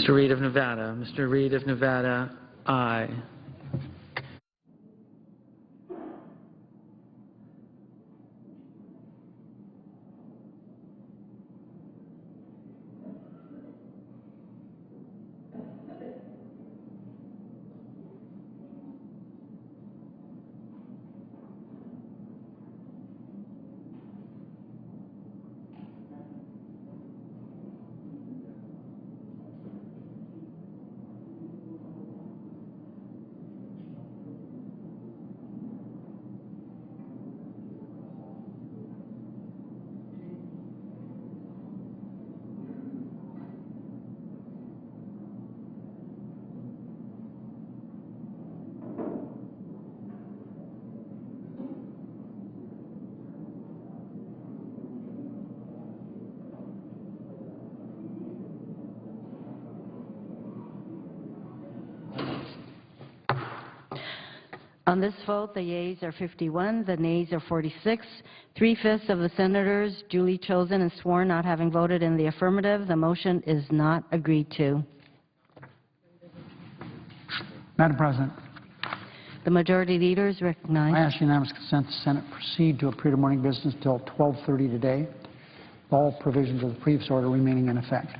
Mr. Reed of Nevada. Mr. Reed of Nevada, aye. On this vote, the yeas are 51, the nays are 46. 3/5 of the senators duly chosen and sworn not having voted in the affirmative. The motion is not agreed to. Madam President, The majority leader is recognized. I ask unanimous consent the Senate proceed to a period of morning business until 12:30 today, all provisions of the previous order remaining in effect.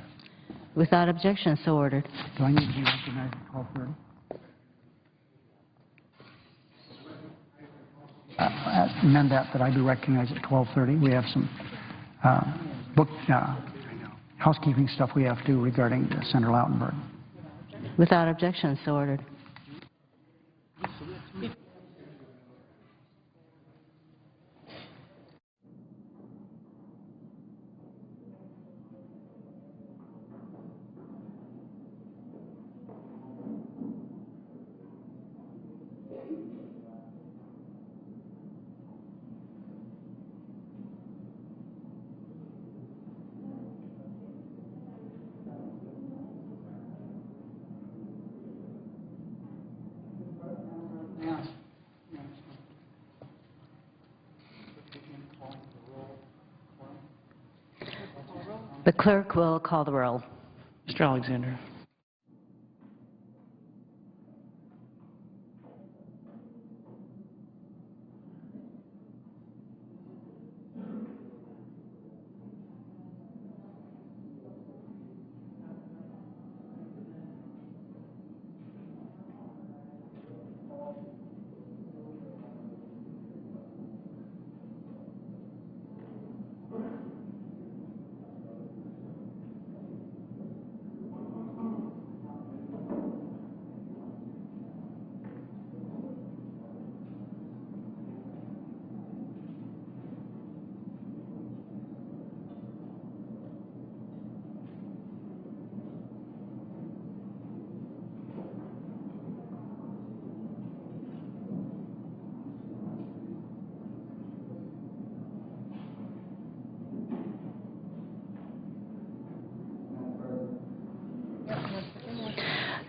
Without objection, so ordered. Do I need to be recognized at 12:30? Amend that I be recognized at 12:30. We have some housekeeping stuff we have to do regarding Senator Lautenberg. Without objection, so ordered. The clerk will call the roll. Mr. Alexander.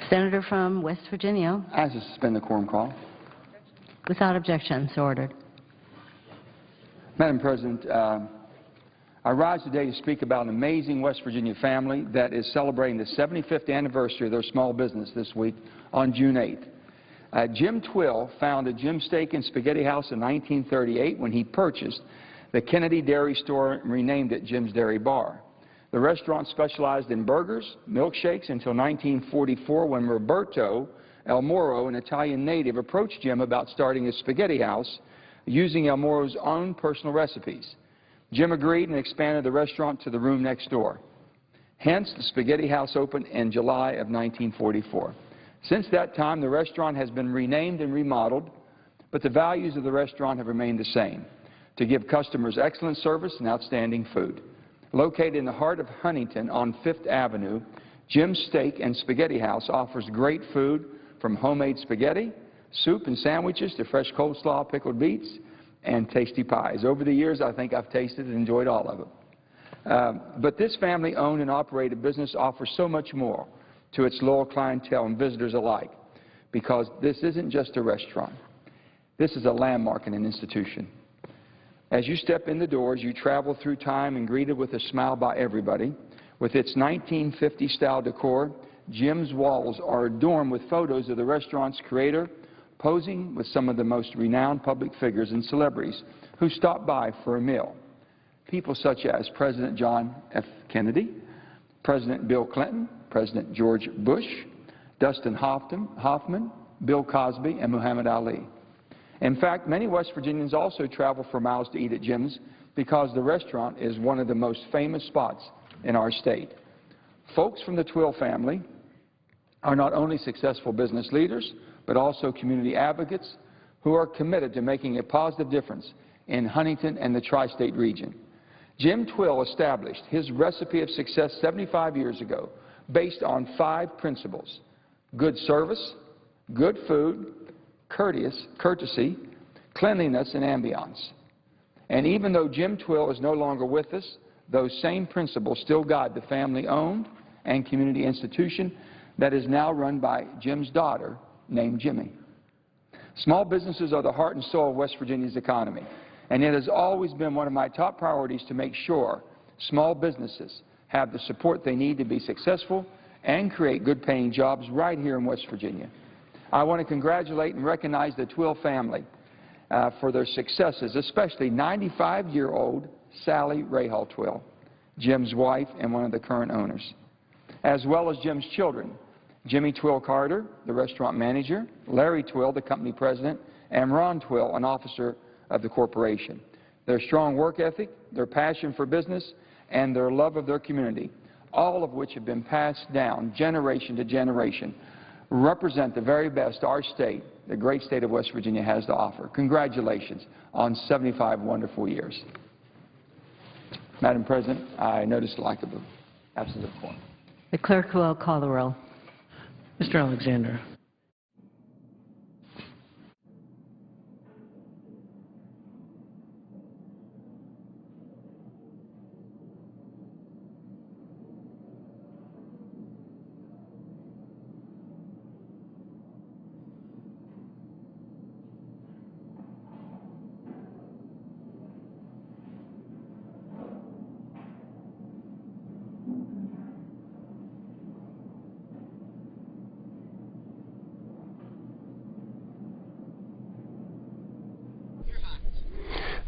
Senator from West Virginia. I ask to suspend the quorum call. Without objection, so ordered. Madam President, I rise today to speak about an amazing West Virginia family that is celebrating the 75th anniversary of their small business this week on June 8th. Jim Twill founded Jim's Steak and Spaghetti House in 1938 when he purchased the Kennedy Dairy Store and renamed it Jim's Dairy Bar. The restaurant specialized in burgers, milkshakes until 1944 when Roberto El Moro, an Italian native, approached Jim about starting a spaghetti house using El Moro's own personal recipes. Jim agreed and expanded the restaurant to the room next door. Hence, the Spaghetti House opened in July of 1944. Since that time, the restaurant has been renamed and remodeled, but the values of the restaurant have remained the same: to give customers excellent service and outstanding food. Located in the heart of Huntington on 5th Avenue, Jim's Steak and Spaghetti House offers great food from homemade spaghetti, soup and sandwiches to fresh coleslaw, pickled beets, and tasty pies. Over the years, I think I've tasted and enjoyed all of it. But this family-owned and operated business offers so much more to its loyal clientele and visitors alike, because this isn't just a restaurant. This is a landmark and an institution. As you step in the doors, you travel through time and greeted with a smile by everybody. With its 1950-style decor, Jim's walls are adorned with photos of the restaurant's creator posing with some of the most renowned public figures and celebrities who stopped by for a meal. People such as President John F. Kennedy, President Bill Clinton, President George Bush, Dustin Hoffman, Bill Cosby, and Muhammad Ali. In fact, many West Virginians also travel for miles to eat at Jim's because the restaurant is one of the most famous spots in our state. Folks from the Twill family are not only successful business leaders, but also community advocates who are committed to making a positive difference in Huntington and the tri-state region. Jim Twill established his recipe of success 75 years ago based on 5 principles: good service, good food, courtesy, cleanliness, and ambiance. And even though Jim Twill is no longer with us, those same principles still guide the family-owned and community institution that is now run by Jim's daughter, named Jimmy. Small businesses are the heart and soul of West Virginia's economy, and it has always been one of my top priorities to make sure small businesses have the support they need to be successful and create good-paying jobs right here in West Virginia. I want to congratulate and recognize the Twill family for their successes, especially 95-year-old Sally Rahal Twill, Jim's wife and one of the current owners, as well as Jim's children, Jimmy Twill Carter, the restaurant manager, Larry Twill, the company president, and Ron Twill, an officer of the corporation. Their strong work ethic, their passion for business, and their love of their community, all of which have been passed down generation to generation, represent the very best our state, the great state of West Virginia, has to offer. Congratulations on 75 wonderful years. Madam President, I notice the lack of the absence of quorum. The clerk will call the roll. Mr. Alexander.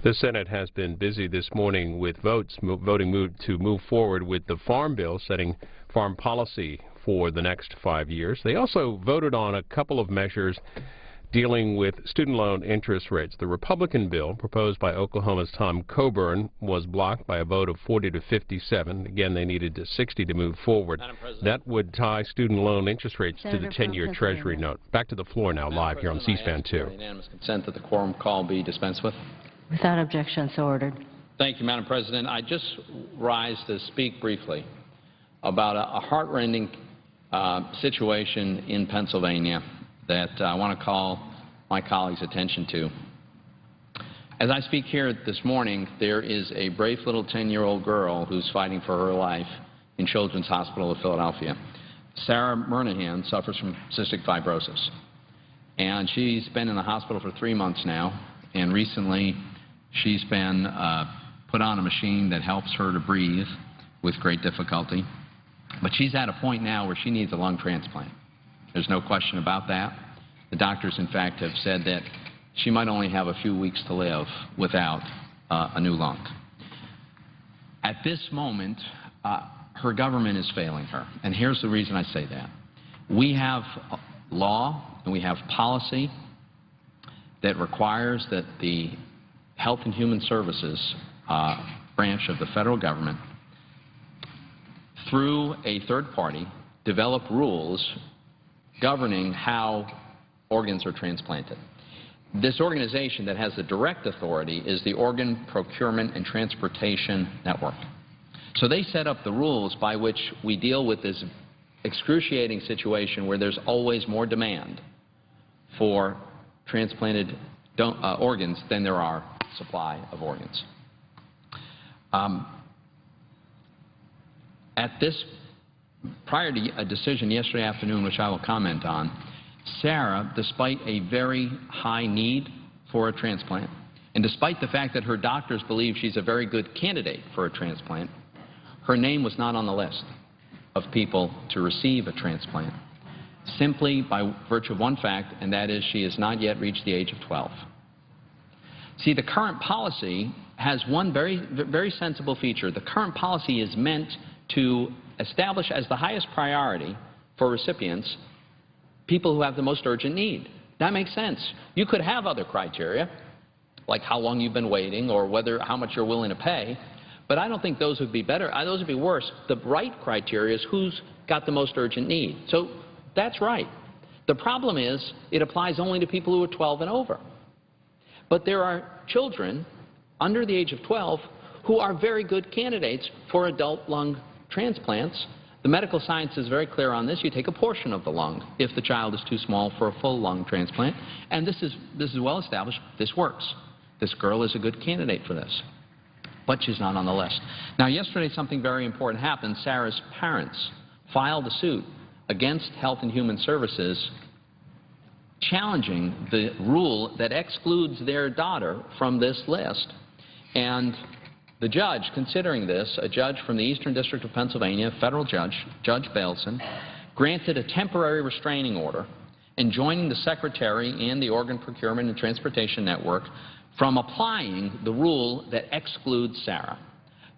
The Senate has been busy this morning with voting to move forward with the Farm Bill, setting farm policy for the next 5 years. They also voted on a couple of measures dealing with student loan interest rates. The Republican bill, proposed by Oklahoma's Tom Coburn, was blocked by a vote of 40 to 57. Again, they needed 60 to move forward. That would tie student loan interest rates Senator to the 10-year Treasury note. Back to the floor now, live here on C-SPAN 2. Unanimous consent that the quorum call be dispensed with. Without objection, so ordered. Thank you, Madam President. I just rise to speak briefly about a heartrending situation in Pennsylvania that I want to call my colleagues' attention to. As I speak here this morning, there is a brave little 10-year-old girl who's fighting for her life in Children's Hospital of Philadelphia. Sarah Murnahan suffers from cystic fibrosis, and she's been in the hospital for 3 months now, and recently she's been put on a machine that helps her to breathe with great difficulty. But she's at a point now where she needs a lung transplant. There's no question about that. The doctors, in fact, have said that she might only have a few weeks to live without a new lung. At this moment, her government is failing her. And here's the reason I say that. We have law and we have policy that requires that the Health and Human Services branch of the federal government, through a third party, develop rules governing how organs are transplanted. This organization that has the direct authority is the Organ Procurement and Transportation Network. So they set up the rules by which we deal with this excruciating situation where there's always more demand for transplanted organs than there are supply of organs. Prior to a decision yesterday afternoon, which I will comment on, Sarah, despite a very high need for a transplant, and despite the fact that her doctors believe she's a very good candidate for a transplant, her name was not on the list. of people to receive a transplant, simply by virtue of one fact, and that is she has not yet reached the age of 12. See, the current policy has one very sensible feature. The current policy is meant to establish as the highest priority for recipients people who have the most urgent need. That makes sense. You could have other criteria, like how long you've been waiting or how much you're willing to pay, but I don't think those would be better. Those would be worse. The right criteria is who's got the most urgent need. So that's right. The problem is it applies only to people who are 12 and over. But there are children under the age of 12 who are very good candidates for adult lung transplants. The medical science is very clear on this. You take a portion of the lung if the child is too small for a full lung transplant. And this is well established. This works. This girl is a good candidate for this. But she's not on the list. Now, yesterday something very important happened. Sarah's parents filed a suit against Health and Human Services challenging the rule that excludes their daughter from this list. And the judge considering this, a judge from the Eastern District of Pennsylvania, federal judge, Judge Bailson, granted a temporary restraining order enjoining the Secretary and the Organ Procurement and Transportation Network from applying the rule that excludes Sarah.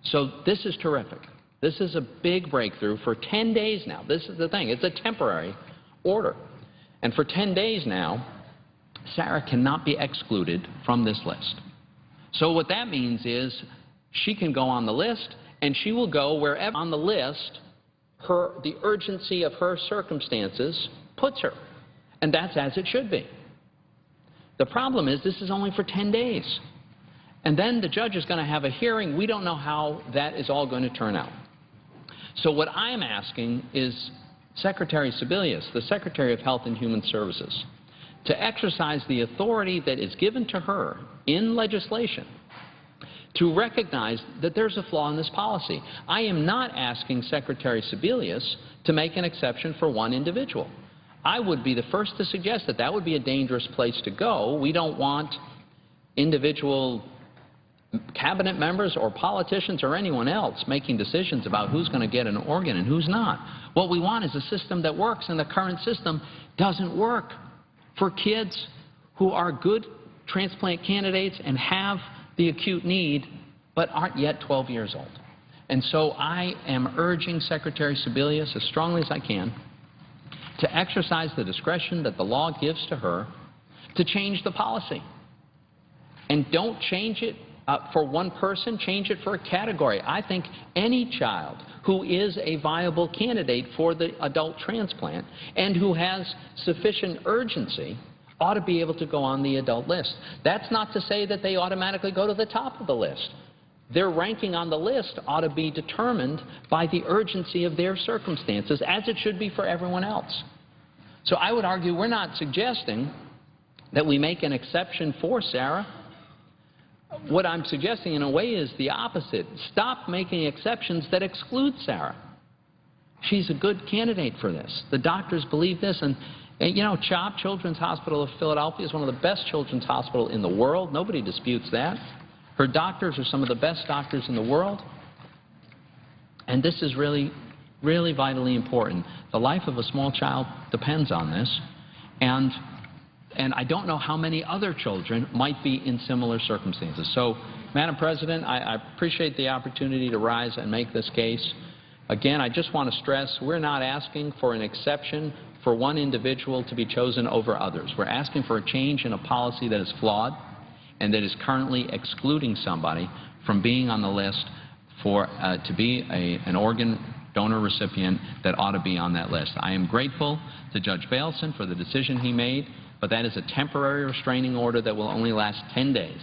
So this is terrific. This is a big breakthrough for 10 days now. This is the thing. It's a temporary order. And for 10 days now, Sarah cannot be excluded from this list. So what that means is she can go on the list, and she will go wherever on the list the urgency of her circumstances puts her. And that's as it should be. The problem is this is only for 10 days. And then the judge is going to have a hearing. We don't know how that is all going to turn out. So what I'm asking is Secretary Sebelius, the Secretary of Health and Human Services, to exercise the authority that is given to her in legislation to recognize that there's a flaw in this policy. I am not asking Secretary Sebelius to make an exception for one individual. I would be the first to suggest that that would be a dangerous place to go. We don't want individual cabinet members or politicians or anyone else making decisions about who's going to get an organ and who's not. What we want is a system that works, and the current system doesn't work for kids who are good transplant candidates and have the acute need but aren't yet 12 years old. And so I am urging Secretary Sebelius as strongly as I can to exercise the discretion that the law gives to her to change the policy. And don't change it for one person, change it for a category. I think any child who is a viable candidate for the adult transplant and who has sufficient urgency ought to be able to go on the adult list. That's not to say that they automatically go to the top of the list. Their ranking on the list ought to be determined by the urgency of their circumstances, as it should be for everyone else. So I would argue we're not suggesting that we make an exception for Sarah. What I'm suggesting in a way is the opposite. Stop making exceptions that exclude Sarah. She's a good candidate for this. The doctors believe this, and you know, CHOP, Children's Hospital of Philadelphia, is one of the best children's hospitals in the world. Nobody disputes that. Her doctors are some of the best doctors in the world. And this is really, really vitally important. The life of a small child depends on this. And I don't know how many other children might be in similar circumstances. So, Madam President, I appreciate the opportunity to rise and make this case. Again, I just want to stress we're not asking for an exception for one individual to be chosen over others. We're asking for a change in a policy that is flawed and that is currently excluding somebody from being on the list for to be an organ donor recipient that ought to be on that list. I am grateful to Judge Bailson for the decision he made, but that is a temporary restraining order that will only last 10 days.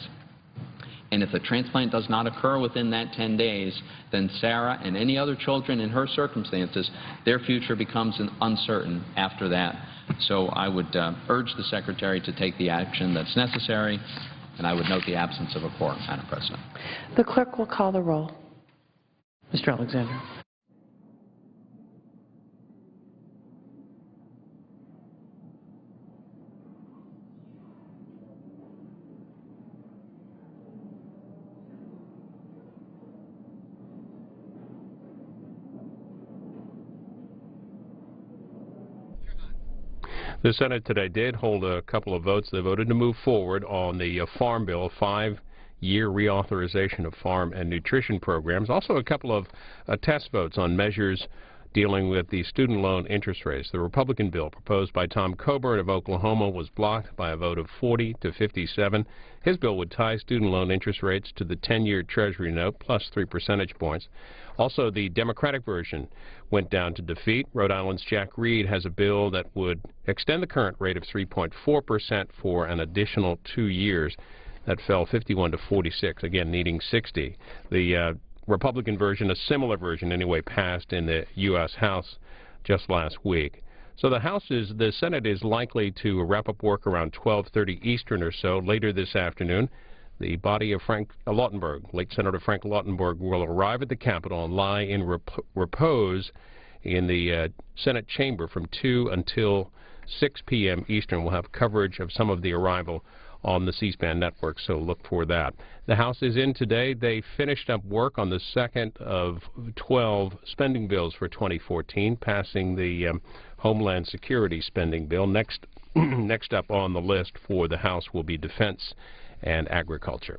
And if the transplant does not occur within that 10 days, then Sarah and any other children in her circumstances, their future becomes uncertain after that. So I would urge the Secretary to take the action that's necessary, and I would note the absence of a quorum, Madam President. The clerk will call the roll. Mr. Alexander. The Senate today did hold a couple of votes. They voted to move forward on the Farm Bill, a 5-year reauthorization of farm and nutrition programs. Also a couple of test votes on measures dealing with the student loan interest rates. The Republican bill proposed by Tom Coburn of Oklahoma was blocked by a vote of 40 to 57. His bill would tie student loan interest rates to the 10-year Treasury note plus 3 percentage points. Also, the Democratic version went down to defeat. Rhode Island's Jack Reed has a bill that would extend the current rate of 3.4% for an additional 2 years. That fell 51 to 46, again needing 60. The Republican version, a similar version anyway, passed in the U.S. House just last week. So the Senate is likely to wrap up work around 12:30 Eastern or so later this afternoon. The body of Frank Lautenberg, late Senator Frank Lautenberg, will arrive at the Capitol and lie in repose in the Senate chamber from 2 until 6 p.m. Eastern. We'll have coverage of some of the arrival on the C-SPAN network, so look for that. The House is in today. They finished up work on the second of 12 spending bills for 2014, passing the Homeland Security spending bill. Next up on the list for the House will be defense and agriculture.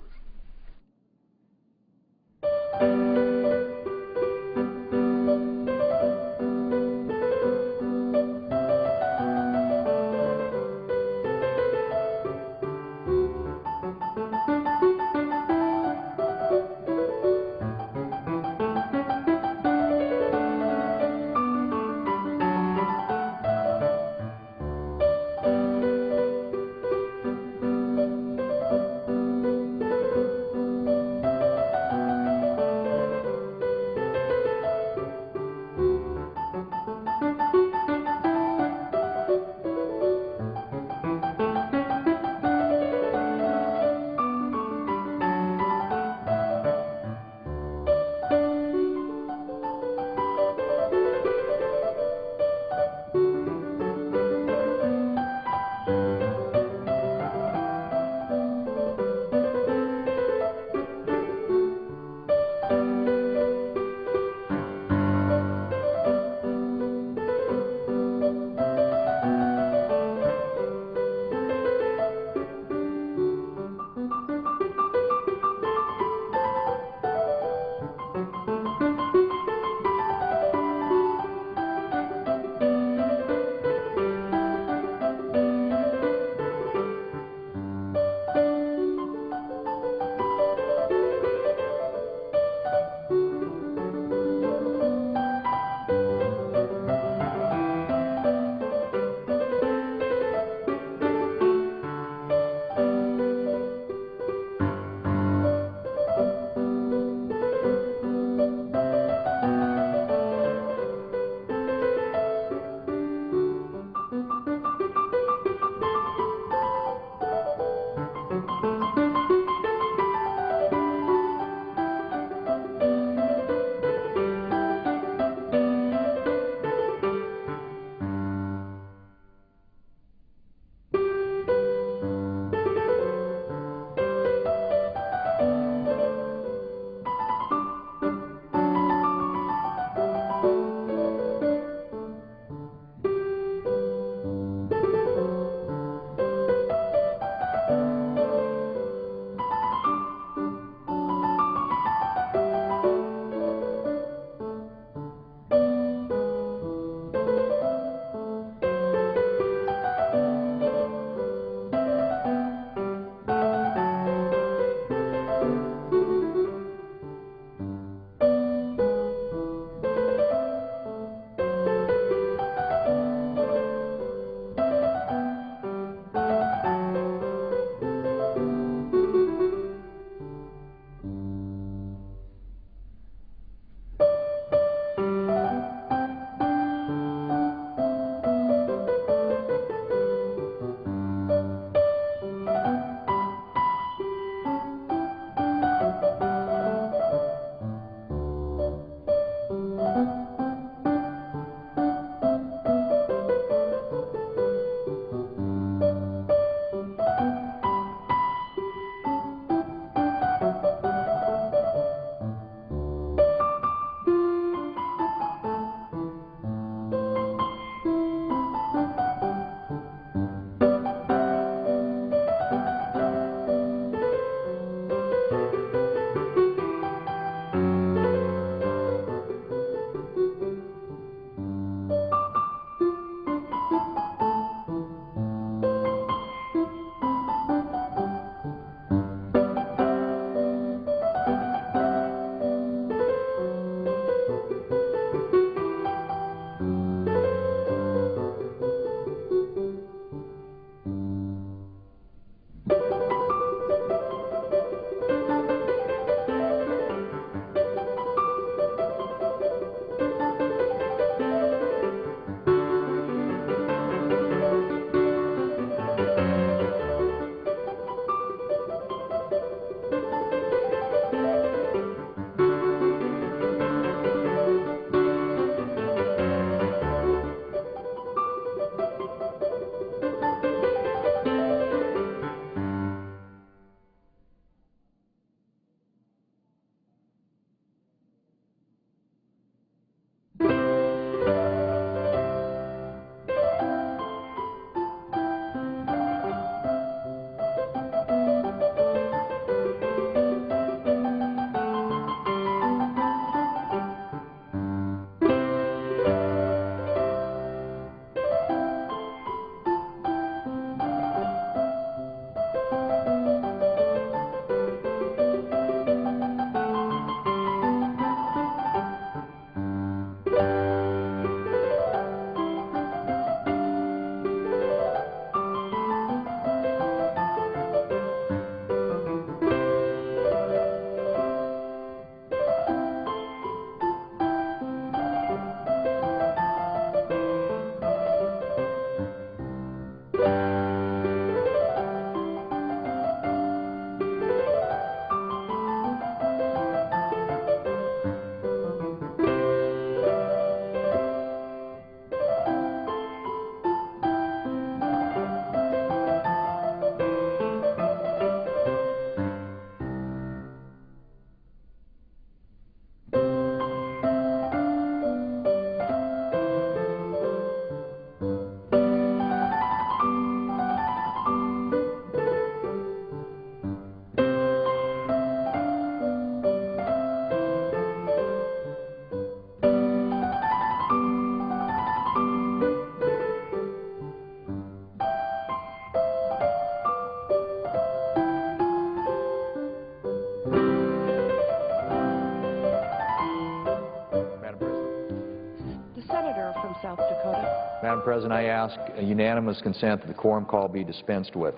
President, I ask a unanimous consent that the quorum call be dispensed with.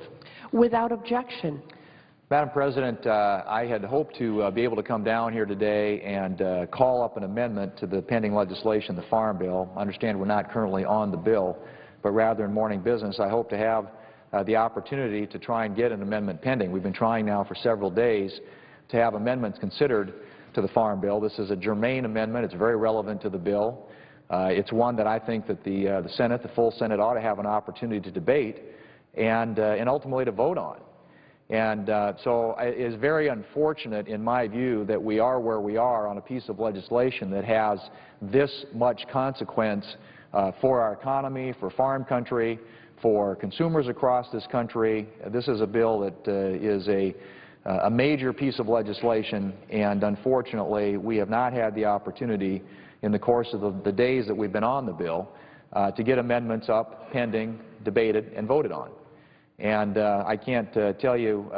Without objection. Madam President, I had hoped to be able to come down here today and call up an amendment to the pending legislation, the Farm Bill. I understand we're not currently on the bill, but rather in morning business, I hope to have the opportunity to try and get an amendment pending. We've been trying now for several days to have amendments considered to the Farm Bill. This is a germane amendment. It's very relevant to the bill. It's one that I think that the Senate, the full Senate, ought to have an opportunity to debate and ultimately to vote on. And so it is very unfortunate, in my view, that we are where we are on a piece of legislation that has this much consequence for our economy, for farm country, for consumers across this country. This is a bill that is a major piece of legislation, and unfortunately, we have not had the opportunity in the course of the days that we've been on the bill to get amendments up, pending, debated, and voted on. And I can't tell you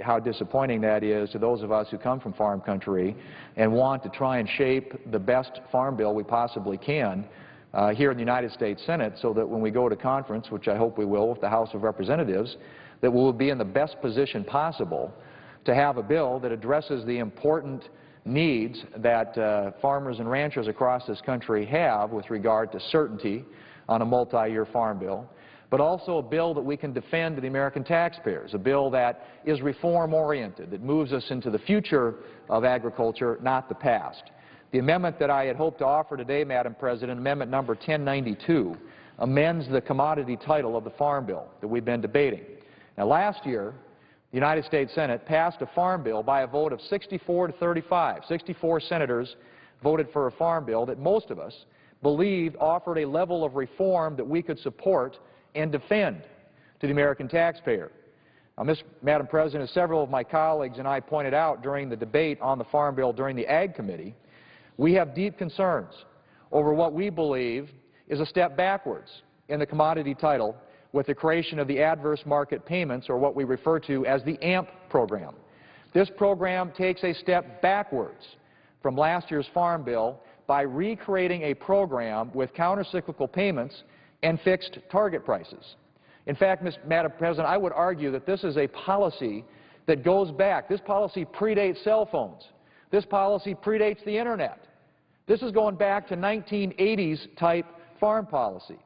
how disappointing that is to those of us who come from farm country and want to try and shape the best farm bill we possibly can here in the United States Senate, so that when we go to conference, which I hope we will with the House of Representatives, that we will be in the best position possible to have a bill that addresses the important needs that farmers and ranchers across this country have with regard to certainty on a multi-year farm bill, but also a bill that we can defend to the American taxpayers, a bill that is reform-oriented, that moves us into the future of agriculture, not the past. The amendment that I had hoped to offer today, Madam President, Amendment number 1092, amends the commodity title of the Farm Bill that we've been debating. Now, last year, the United States Senate passed a farm bill by a vote of 64 to 35. 64 senators voted for a farm bill that most of us believed offered a level of reform that we could support and defend to the American taxpayer. Now, Madam President, as several of my colleagues and I pointed out during the debate on the Farm Bill during the Ag Committee, we have deep concerns over what we believe is a step backwards in the commodity title with the creation of the adverse market payments, or what we refer to as the AMP program. This program takes a step backwards from last year's Farm Bill by recreating a program with countercyclical payments and fixed target prices. In fact, Madam President, I would argue that this is a policy that goes back. This policy predates cell phones. This policy predates the Internet. This is going back to 1980s type farm policy.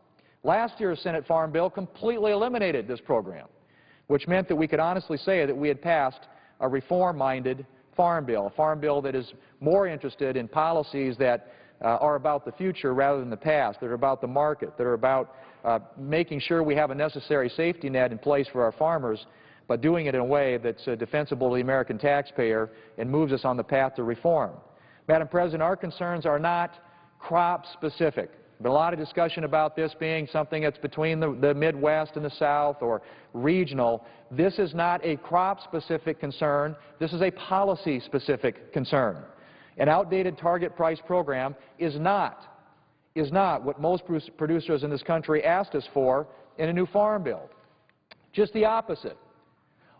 Last year's Senate Farm Bill completely eliminated this program, which meant that we could honestly say that we had passed a reform-minded farm bill, a farm bill that is more interested in policies that are about the future rather than the past, that are about the market, that are about making sure we have a necessary safety net in place for our farmers, but doing it in a way that's defensible to the American taxpayer and moves us on the path to reform. Madam President, our concerns are not crop-specific. There's been a lot of discussion about this being something that's between the Midwest and the South or regional. This is not a crop-specific concern. This is a policy-specific concern. An outdated target price program is not what most producers in this country asked us for in a new farm bill. Just the opposite.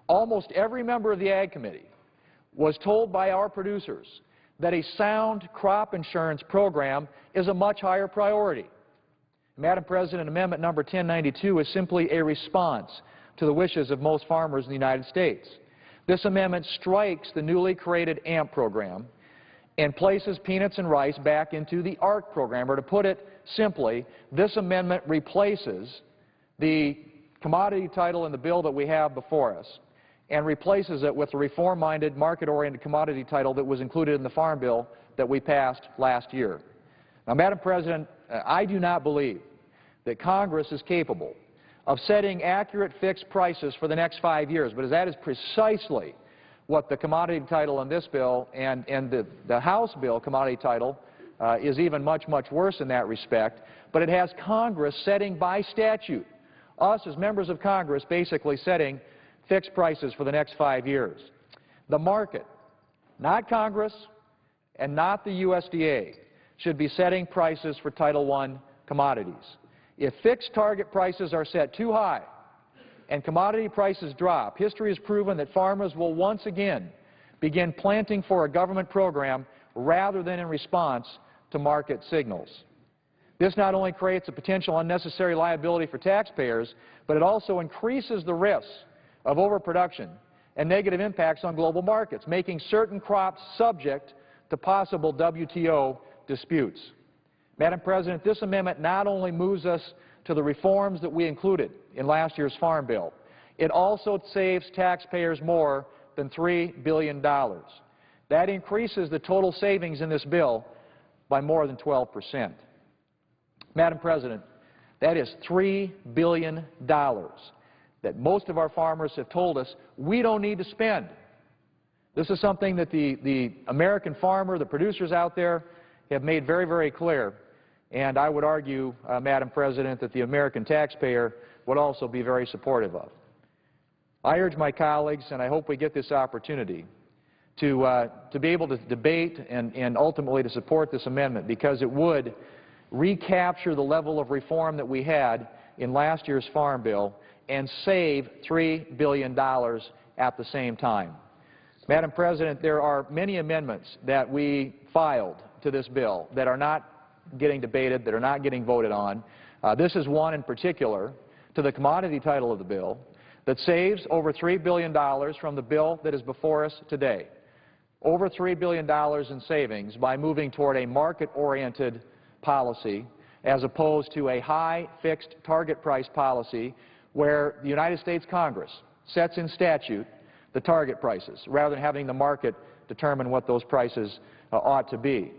Almost every member of the Ag Committee was told by our producers that a sound crop insurance program is a much higher priority. Madam President, Amendment number 1092 is simply a response to the wishes of most farmers in the United States. This amendment strikes the newly created AMP program and places peanuts and rice back into the ARC program, or to put it simply, this amendment replaces the commodity title in the bill that we have before us and replaces it with a reform-minded, market-oriented commodity title that was included in the Farm Bill that we passed last year. Now, Madam President, I do not believe that Congress is capable of setting accurate fixed prices for the next 5 years, but that is precisely what the commodity title in this bill and the House bill commodity title is even much, much worse in that respect. But it has Congress setting by statute, us as members of Congress basically setting fixed prices for the next 5 years. The market, not Congress and not the USDA, should be setting prices for Title I commodities. If fixed target prices are set too high and commodity prices drop, history has proven that farmers will once again begin planting for a government program rather than in response to market signals. This not only creates a potential unnecessary liability for taxpayers, but it also increases the risks of overproduction and negative impacts on global markets, making certain crops subject to possible WTO disputes. Madam President, this amendment not only moves us to the reforms that we included in last year's Farm Bill, it also saves taxpayers more than $3 billion. That increases the total savings in this bill by more than 12%. Madam President, that is $3 billion that most of our farmers have told us we don't need to spend. This is something that the American farmer, the producers out there, have made very, very clear. And I would argue, Madam President, that the American taxpayer would also be very supportive of. I urge my colleagues, and I hope we get this opportunity, to be able to debate and ultimately to support this amendment, because it would recapture the level of reform that we had in last year's Farm Bill and save $3 billion at the same time. Madam President, there are many amendments that we filed to this bill that are not getting debated, that are not getting voted on. This is one in particular to the commodity title of the bill that saves over $3 billion from the bill that is before us today. Over $3 billion in savings by moving toward a market-oriented policy as opposed to a high fixed target price policy where the United States Congress sets in statute the target prices rather than having the market determine what those prices ought to be.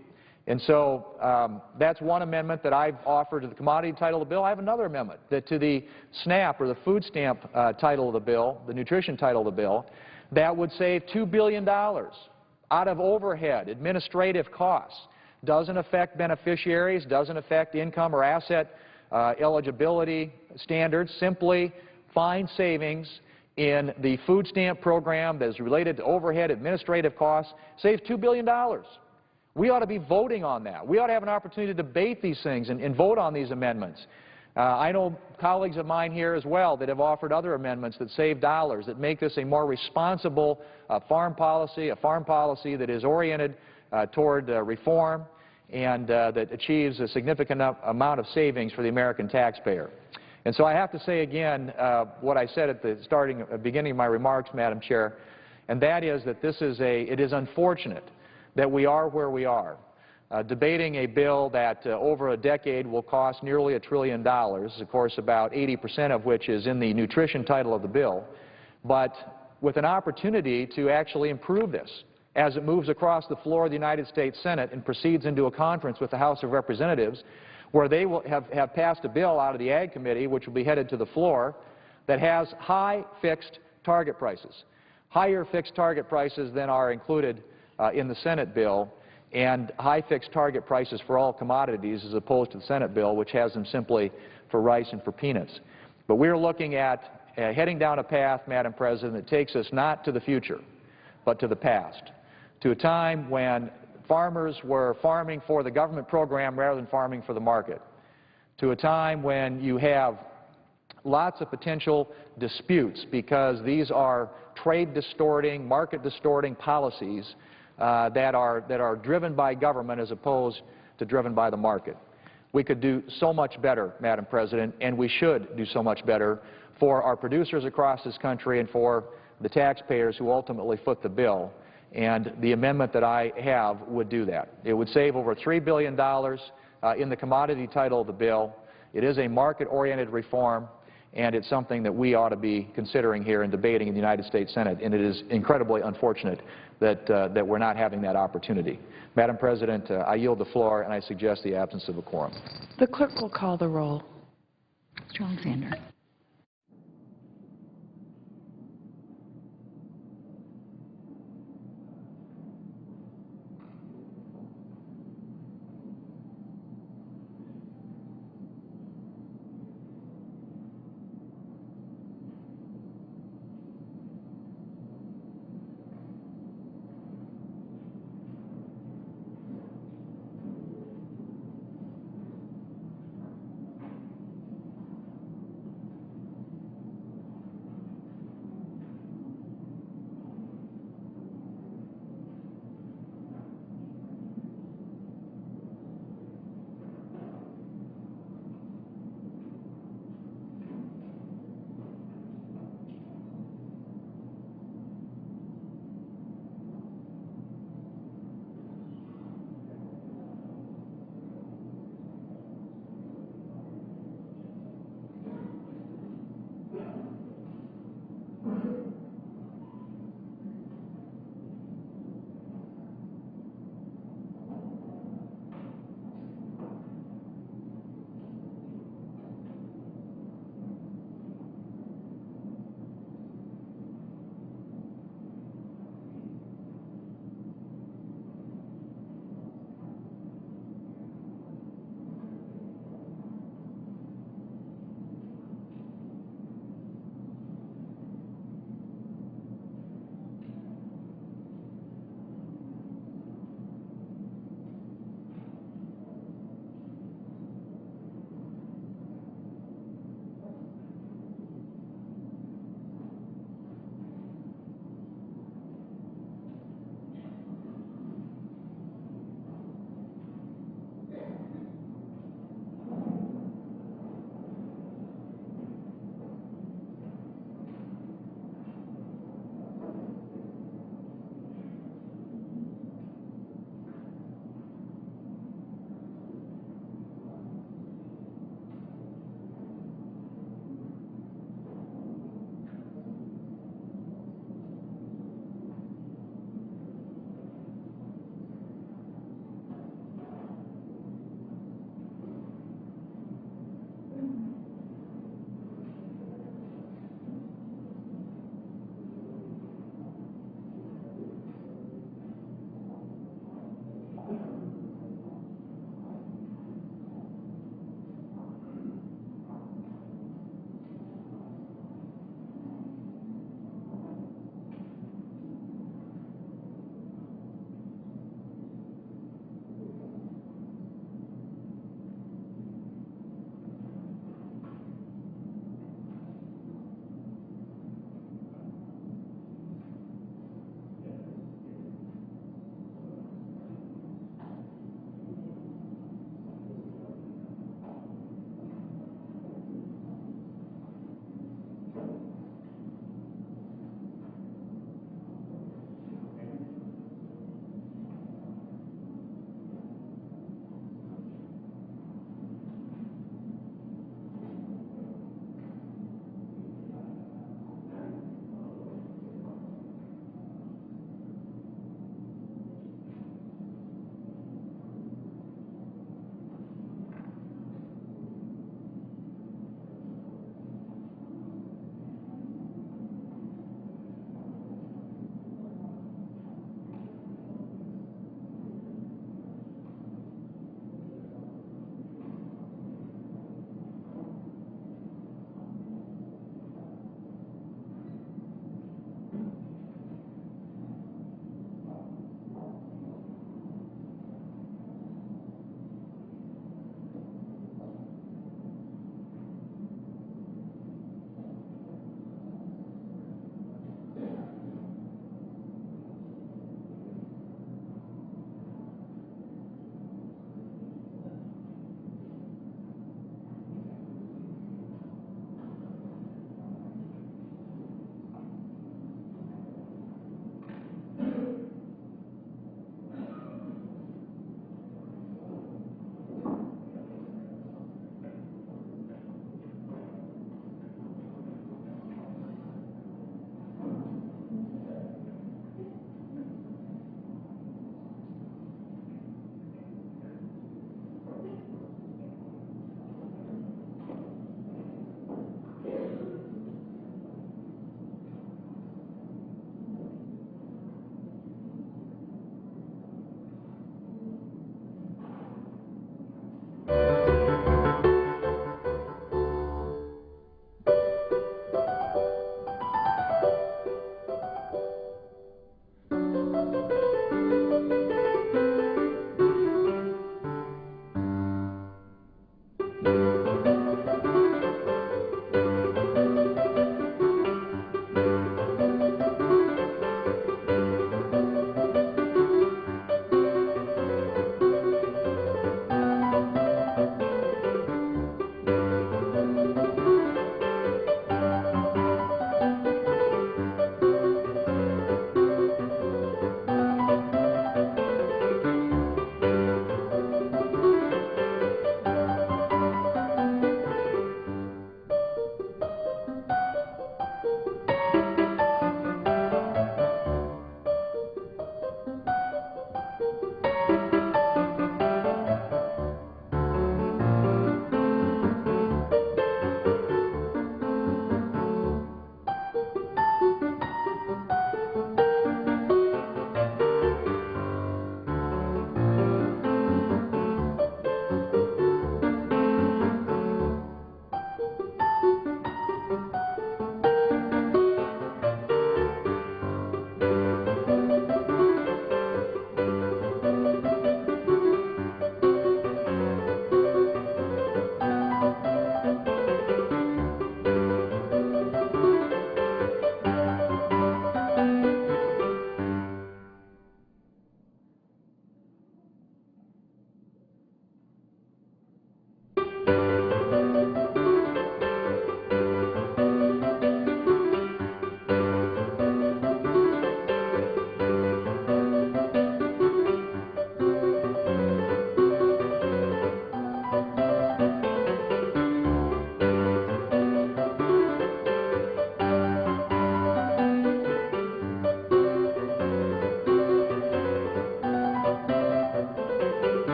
And so that's one amendment that I've offered to the commodity title of the bill. I have another amendment that to the SNAP or the food stamp title of the bill, the nutrition title of the bill, that would save $2 billion out of overhead, administrative costs. Doesn't affect beneficiaries, doesn't affect income or asset eligibility standards, simply find savings in the food stamp program that is related to overhead administrative costs, saves $2 billion. We ought to be voting on that. We ought to have an opportunity to debate these things and vote on these amendments. I know colleagues of mine here as well that have offered other amendments that save dollars, that make this a more responsible farm policy, a farm policy that is oriented toward reform and that achieves a significant amount of savings for the American taxpayer. And so I have to say again what I said at the beginning of my remarks, Madam Chair, and that is that it is unfortunate that we are where we are, debating a bill that over a decade will cost nearly $1 trillion, of course about 80% of which is in the nutrition title of the bill, but with an opportunity to actually improve this as it moves across the floor of the United States Senate and proceeds into a conference with the House of Representatives, where they will have passed a bill out of the Ag Committee, which will be headed to the floor, that has high fixed target prices, higher fixed target prices than are included in the Senate bill, and high fixed target prices for all commodities as opposed to the Senate bill, which has them simply for rice and for peanuts. But we're looking at heading down a path, Madam President, that takes us not to the future, but to the past, to a time when farmers were farming for the government program rather than farming for the market, to a time when you have lots of potential disputes because these are trade-distorting, market-distorting policies that are driven by government as opposed to driven by the market. We could do so much better, Madam President, and we should do so much better for our producers across this country and for the taxpayers who ultimately foot the bill. And the amendment that I have would do that. It would save over $3 billion in the commodity title of the bill. It is a market-oriented reform, and it's something that we ought to be considering here and debating in the United States Senate, and it is incredibly unfortunate that we're not having that opportunity. Madam President, I yield the floor, and I suggest the absence of a quorum. The clerk will call the roll. Mr. Alexander.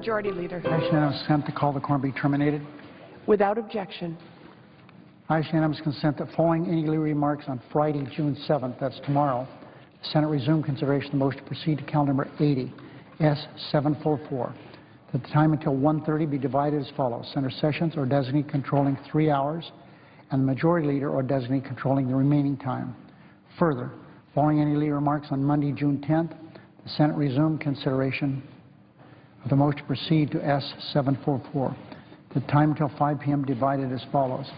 Majority Leader. Ayes unanimous consent the call of the quorum be terminated. Without objection. Ayes unanimous consent that following any legal remarks on Friday, June 7th, that's tomorrow, the Senate resume consideration of the motion to proceed to calendar number 80, S744. That the time until 1:30 be divided as follows. Senator Sessions or designee controlling 3 hours, and the Majority Leader or designee controlling the remaining time. Further, following any legal remarks on Monday, June 10th, the Senate resumed consideration of the motion to proceed to S744. The time until 5 p.m. divided as follows.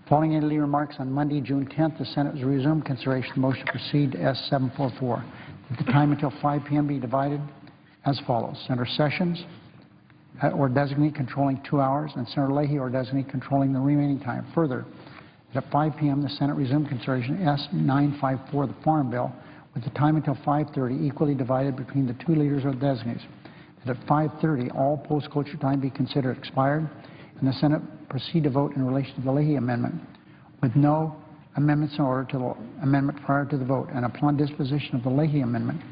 Following any legal remarks on Monday, June 10th, the Senate has resumed consideration of the motion to proceed to S744. That the time until 5 p.m. be divided as follows. Senator Sessions or designee controlling 2 hours, and Senator Leahy or designee controlling the remaining time. Further, that at 5 p.m. the Senate resumed consideration of S954, the Farm Bill, with the time until 5:30 equally divided between the two leaders or designees. That at 5:30 all post-cloture time be considered expired, and the Senate proceed to vote in relation to the Leahy amendment, with no amendments in order to the amendment prior to the vote. And upon disposition of the Leahy amendment,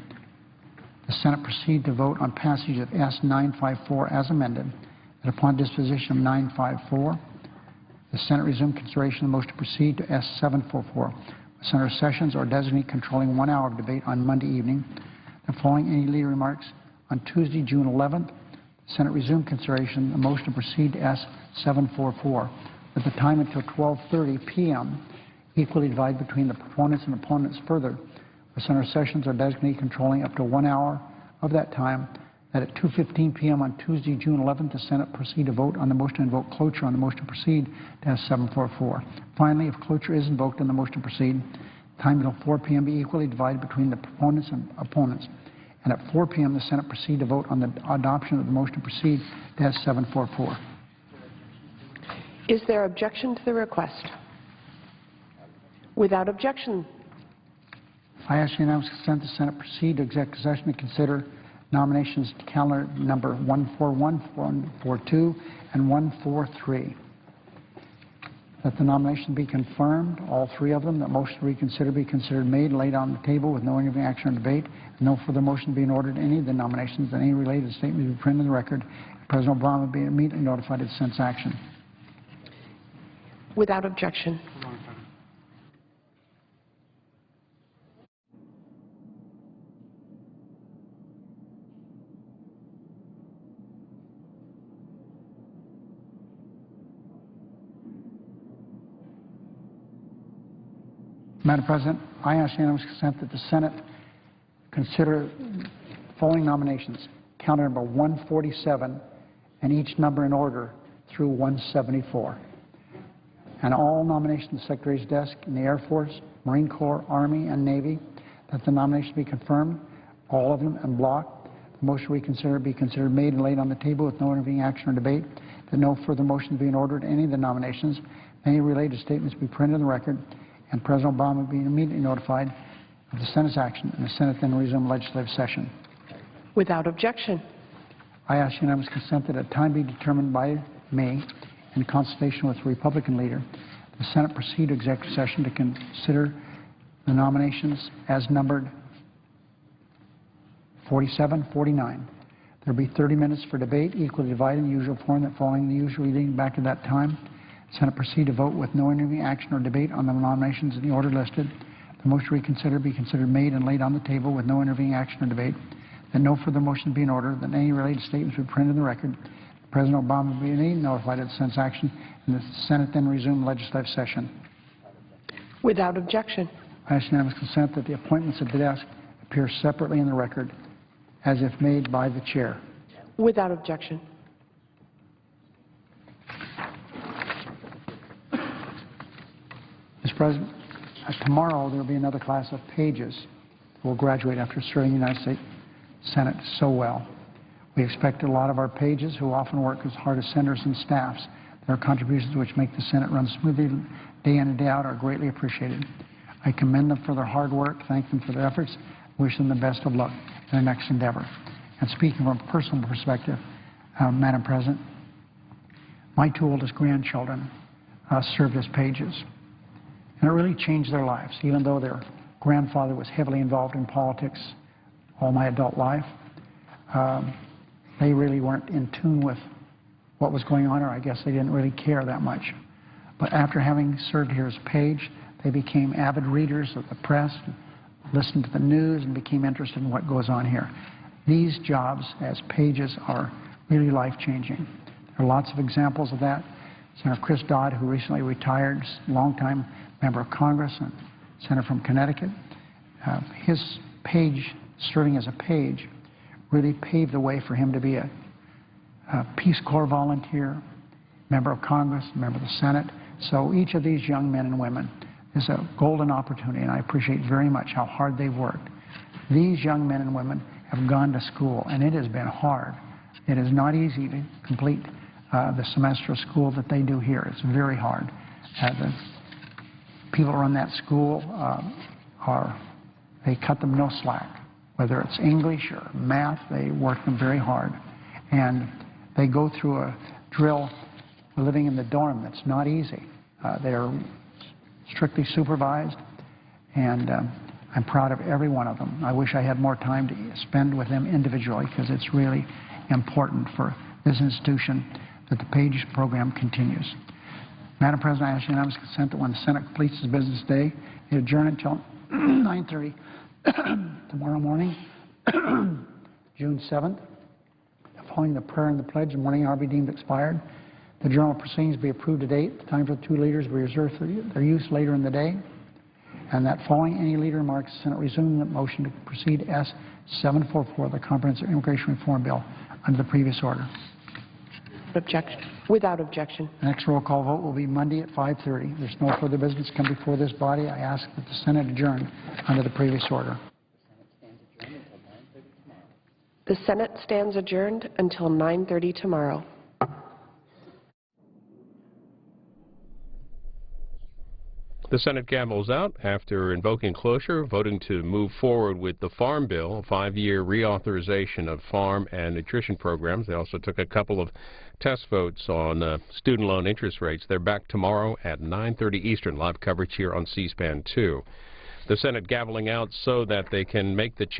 the Senate proceed to vote on passage of S954 as amended. And upon disposition of 954, the Senate resume consideration of the motion to proceed to S744. Senator Sessions or designee controlling 1 hour of debate on Monday evening. The following any leader remarks on Tuesday, June 11th, the Senate resumed consideration of the motion to proceed to S744 with the time until 12:30 p.m. equally divided between the proponents and opponents. Further, with Senator Sessions or designee controlling up to 1 hour of that time, that at 2:15 p.m. on Tuesday, June 11th, the Senate proceed to vote on the motion to invoke cloture on the motion to proceed to S744. Finally, if cloture is invoked on the motion to proceed, time until 4 p.m. be equally divided between the proponents and opponents. And at 4 p.m., the Senate proceed to vote on the adoption of the motion to proceed to S744. Is there objection to the request? Without objection. I ask unanimous consent the Senate proceed to executive session to consider nominations to calendar number 141, 142, and 143. That the nomination be confirmed, all three of them, that motion to reconsider be considered made and laid on the table with no intervening action or debate, and no further motion be in order to any of the nominations, and any related statement be printed in the record. President Obama be immediately notified of the Senate's action. Without objection. Madam President, I ask unanimous consent that the Senate consider following nominations, calendar number 147, and each number in order through 174. And all nominations in the Secretary's desk in the Air Force, Marine Corps, Army, and Navy, that the nomination be confirmed, all of them en bloc. The motion reconsider be considered made and laid on the table with no intervening action or debate, that no further motion be in order to any of the nominations, any related statements be printed in the record, and President Obama being immediately notified of the Senate's action, and the Senate then resume legislative session. Without objection. I ask unanimous consent that a time be determined by me in consultation with the Republican leader, the Senate proceed to executive session to consider the nominations as numbered 47, 49. There will be 30 minutes for debate, equally divided in the usual form that following the usual reading back to that time. Senate proceed to vote with no intervening action or debate on the nominations in the order listed. The motion to reconsider be considered made and laid on the table with no intervening action or debate. That no further motion be in order, that any related statements be printed in the record. President Obama will be notified of the Senate's action, and the Senate then resume legislative session. Without objection. I ask unanimous consent that the appointments at the desk appear separately in the record as if made by the chair. Without objection. Mr. President, tomorrow there will be another class of pages who will graduate after serving the United States Senate so well. We expect a lot of our pages, who often work as hard as senators and staffs, their contributions which make the Senate run smoothly day in and day out are greatly appreciated. I commend them for their hard work, thank them for their efforts, wish them the best of luck in their next endeavor. And speaking from a personal perspective, Madam President, My two oldest grandchildren served as pages. And it really changed their lives, even though their grandfather was heavily involved in politics all my adult life. They really weren't in tune with what was going on, or I guess they didn't really care that much. But after having served here as a page, they became avid readers of the press, listened to the news, and became interested in what goes on here. These jobs as pages are really life-changing. There are lots of examples of that. Senator Chris Dodd, who recently retired, longtime member of Congress and senator from Connecticut, his page, serving as a page, really paved the way for him to be a Peace Corps volunteer, member of Congress, member of the Senate. So each of these young men and women is a golden opportunity, and I appreciate very much how hard they've worked. These young men and women have gone to school, and it has been hard. It is not easy to complete the semester of school that they do here. It's very hard. The people who run that school they cut them no slack. Whether it's English or math, they work them very hard. And they go through a drill living in the dorm that's not easy. They're strictly supervised, and I'm proud of every one of them. I wish I had more time to spend with them individually, because it's really important for this institution that the PAGE program continues. Madam President, I ask unanimous consent that when the Senate completes its business day, it adjourn until 9:30 tomorrow morning, June 7th. Following the prayer and the pledge, the morning hour be deemed expired. The journal proceedings be approved to date. The time for the two leaders be reserved for their use later in the day. And that following any leader remarks, the Senate resume the motion to proceed S 744, the Comprehensive Immigration Reform Bill, under the previous order. Objection. Without objection. The next roll call vote will be Monday at 5:30. There's no further business to come before this body. I ask that the Senate adjourn under the previous order. The Senate stands adjourned until 9:30 tomorrow. The Senate gavels out after invoking cloture, voting to move forward with the Farm Bill, a 5-year reauthorization of farm and nutrition programs. They also took a couple of test votes on student loan interest rates. They're back tomorrow at 9:30 Eastern. Live coverage here on C-SPAN 2. The Senate gaveling out so that they can make the change.